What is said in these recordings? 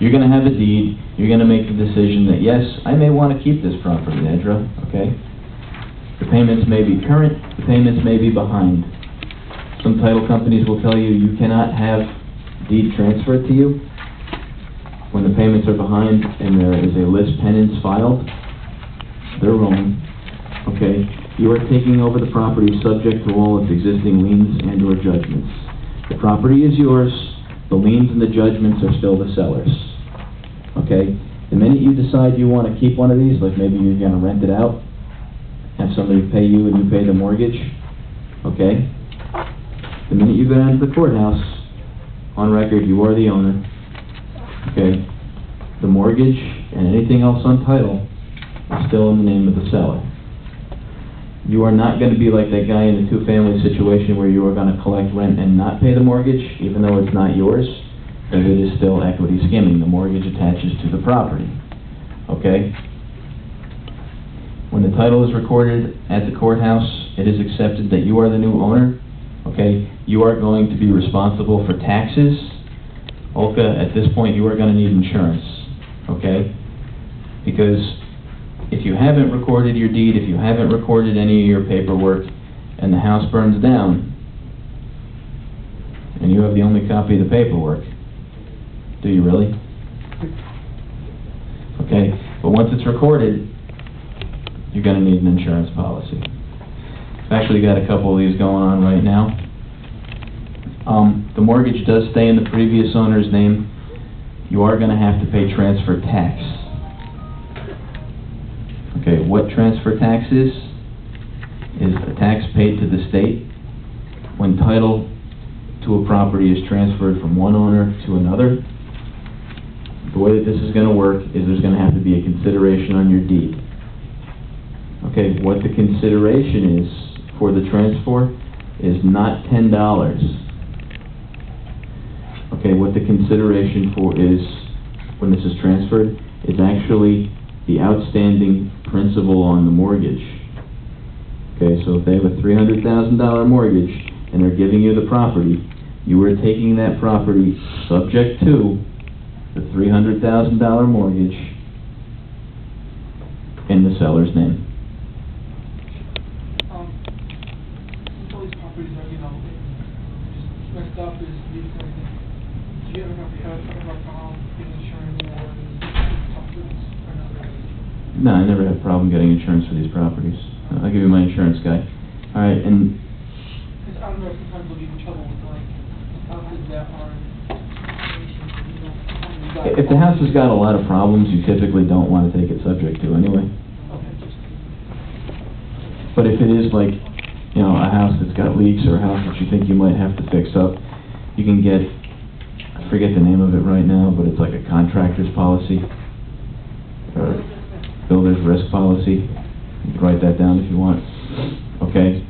You're going to have a deed. You're going to make the decision that, yes, I may want to keep this property, Edra, okay? The payments may be current, the payments may be behind. Some title companies will tell you you cannot have deed transferred to you when the payments are behind and there is a lis pendens filed. They're wrong, okay? You are taking over the property subject to all its existing liens and or judgments. The property is yours, the liens and the judgments are still the seller's, okay? The minute you decide you want to keep one of these, like maybe you're going to rent it out, have somebody pay you and you pay the mortgage, okay? The minute you go down to the courthouse, on record, you are the owner, okay? The mortgage and anything else on title is still in the name of the seller. You are not going to be like that guy in the two-family situation where you are going to collect rent and not pay the mortgage, even though it's not yours, because it is still equity skimming. The mortgage attaches to the property, okay? When the title is recorded at the courthouse, it is accepted that you are the new owner, okay? You are going to be responsible for taxes. Olka, at this point, you are going to need insurance, okay? Because if you haven't recorded your deed, if you haven't recorded any of your paperwork, and the house burns down, and you have the only copy of the paperwork, do you really? Okay, but once it's recorded, you're going to need an insurance policy. I've actually got a couple of these going on right now. The mortgage does stay in the previous owner's name. You are going to have to pay transfer tax. Okay, what transfer tax is a tax paid to the state when title to a property is transferred from one owner to another. The way that this is going to work is there's going to have to be a consideration on your deed. Okay, what the consideration is for the transfer is not $10. Okay, what the consideration for is, when this is transferred, is actually the outstanding principal on the mortgage. Okay, so if they have a $300,000 mortgage and they're giving you the property, you are taking that property subject to the $300,000 mortgage in the seller's name. Since all these properties are, just messed up, is legal and everything, do you ever have a hard time getting insurance or documents or not? No, I never had a problem getting insurance for these properties. I'll give you my insurance guy. All right, and because I don't know, sometimes we'll get in trouble with houses that are. if the house has got a lot of problems, you typically don't want to take it subject to anyway. Okay. But if it is like, a house that's got leaks or a house that you think you might have to fix up, you can get, I forget the name of it right now, but it's like a contractor's policy or builder's risk policy. You can write that down if you want. Okay.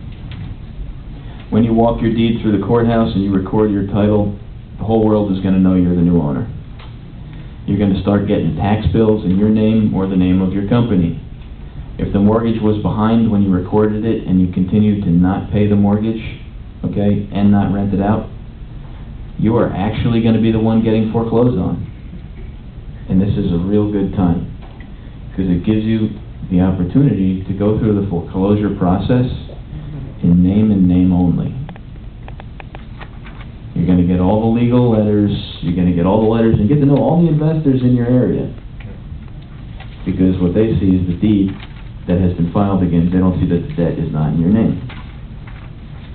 When you walk your deed through the courthouse and you record your title, the whole world is going to know you're the new owner. You're going to start getting tax bills in your name or the name of your company. If the mortgage was behind when you recorded it and you continued to not pay the mortgage, okay, and not rent it out, you are actually going to be the one getting foreclosed on. And this is a real good time, because it gives you the opportunity to go through the foreclosure process in name and name only. You're going to get all the legal letters, you're going to get all the letters, and get to know all the investors in your area. Because what they see is the deed that has been filed against. They don't see that the debt is not in your name.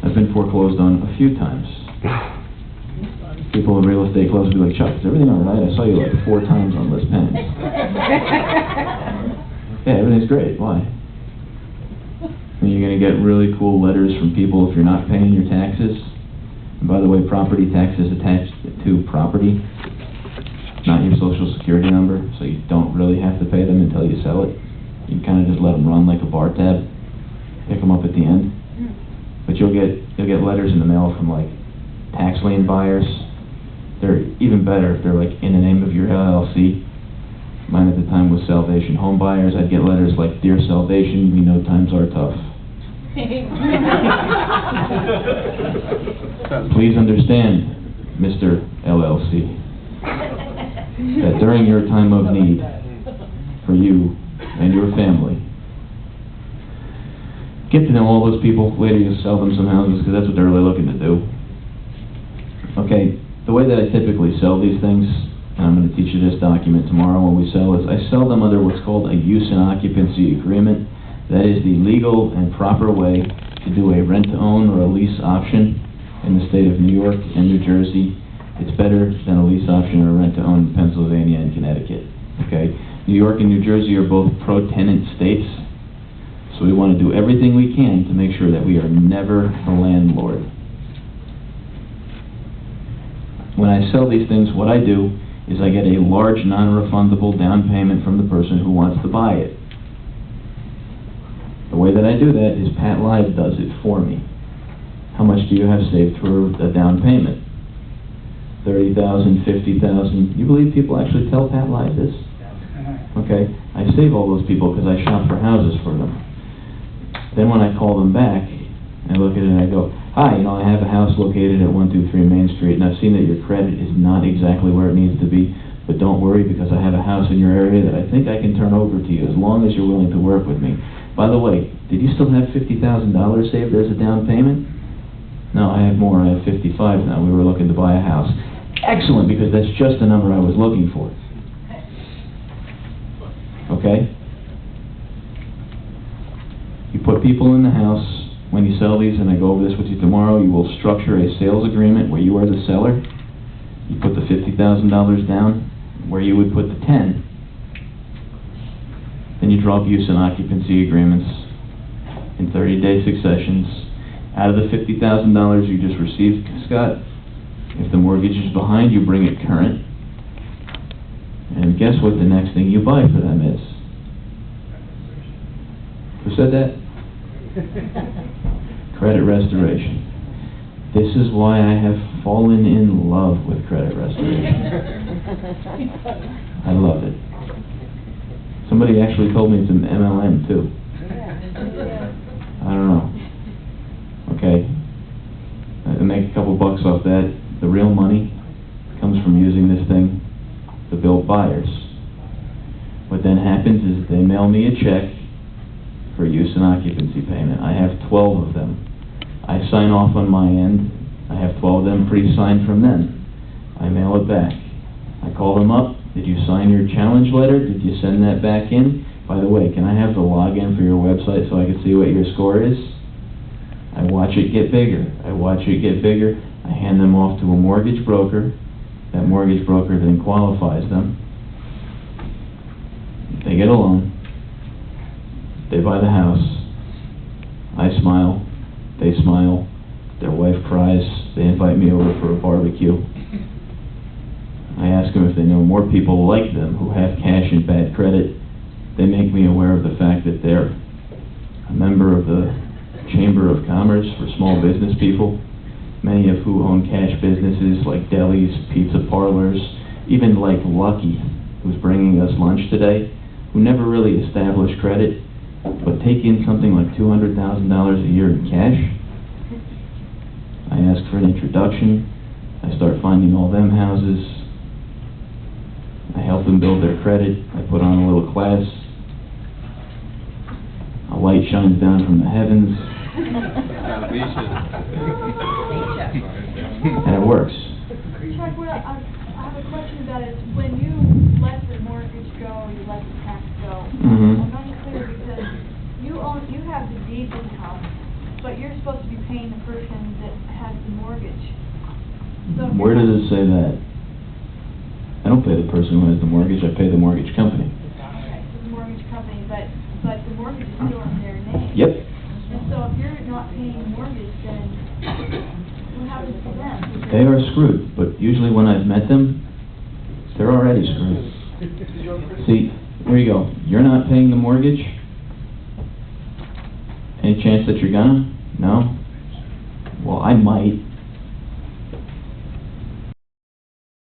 I've been foreclosed on a few times. People in real estate clubs will be like, Chuck, is everything all right? I saw you like 4 times on lis pendens. Yeah, everything's great. Why? And you're going to get really cool letters from people if you're not paying your taxes. And by the way, property tax is attached to property, not your social security number, so you don't really have to pay them until you sell it. You can kind of just let them run like a bar tab, pick them up at the end. But you'll get letters in the mail from like tax lien buyers. They're even better if they're like in the name of your LLC. Mine at the time was Salvation Home Buyers. I'd get letters like, Dear Salvation, we know times are tough. Please understand, Mr. LLC. that during your time of need for you and your family, get to know all those people. Later you sell them some houses because that's what they're really looking to do. Okay, the way that I typically sell these things, and I'm going to teach you this document tomorrow when we sell, is I sell them under what's called a use and occupancy agreement. That is the legal and proper way to do a rent-to-own or a lease option in the state of New York and New Jersey. It's better than a lease option or a rent-to-own in Pennsylvania and Connecticut. Okay, New York and New Jersey are both pro-tenant states, so we want to do everything we can to make sure that we are never the landlord. When I sell these things, what I do is I get a large non-refundable down payment from the person who wants to buy it. The way that I do that is Pat Live does it for me. How much do you have saved for a down payment? $30,000, $50,000. You believe people actually tell Pat Live this? Okay, I save all those people because I shop for houses for them. Then when I call them back, I look at it and I go, hi, I have a house located at 123 Main Street, and I've seen that your credit is not exactly where it needs to be, but don't worry because I have a house in your area that I think I can turn over to you as long as you're willing to work with me. By the way, did you still have $50,000 saved as a down payment? No, I have more. I have 55 now. We were looking to buy a house. Excellent, because that's just the number I was looking for. Okay? You put people in the house. When you sell these, and I go over this with you tomorrow, you will structure a sales agreement where you are the seller. You put the $50,000 down where you would put the 10. Then you draw up use and occupancy agreements in 30-day successions. Out of the $50,000 you just received, Scott, if the mortgage is behind, you bring it current. And guess what the next thing you buy for them is? Who said that? Credit restoration. This is why I have fallen in love with credit restoration. I love it. Somebody actually told me it's an MLM too. I don't know. Okay. I make a couple bucks off that. The real money comes from using this thing to build buyers. What then happens is they mail me a check for use and occupancy payment. I have 12 of them. I sign off on my end. I have 12 of them pre-signed from them. I mail it back. I call them up. Did you sign your challenge letter? Did you send that back in? By the way, can I have the login for your website so I can see what your score is? I watch it get bigger. I watch it get bigger. I hand them off to a mortgage broker. That mortgage broker then qualifies them. They get a loan. They buy the house. I smile. They smile. Their wife cries. They invite me over for a barbecue. I ask them if they know more people like them who have cash and bad credit. They make me aware of the fact that they're a member of the Chamber of Commerce for small business people, many of who own cash businesses like delis, pizza parlors, even like Lucky, who's bringing us lunch today, who never really established credit, but take in something like $200,000 a year in cash. I ask for an introduction. I start finding all them houses. I help them build their credit. I put on a little class. A light shines down from the heavens. And it works. Chuck, what I have a question about is when you let the mortgage go, you let the tax go, I'm not clear because you have the deed income, but you're supposed to be paying the person that has the mortgage. So where does it say that? I don't pay the person who has the mortgage, I pay the mortgage company. Okay, so the mortgage company, but the mortgage is still in their name. Yep. And so if you're not paying the mortgage, then what happens to them? They are screwed, but usually when I've met them, they're already screwed. See, here you go. You're not paying the mortgage? Any chance that you're gonna? No? Well, I might.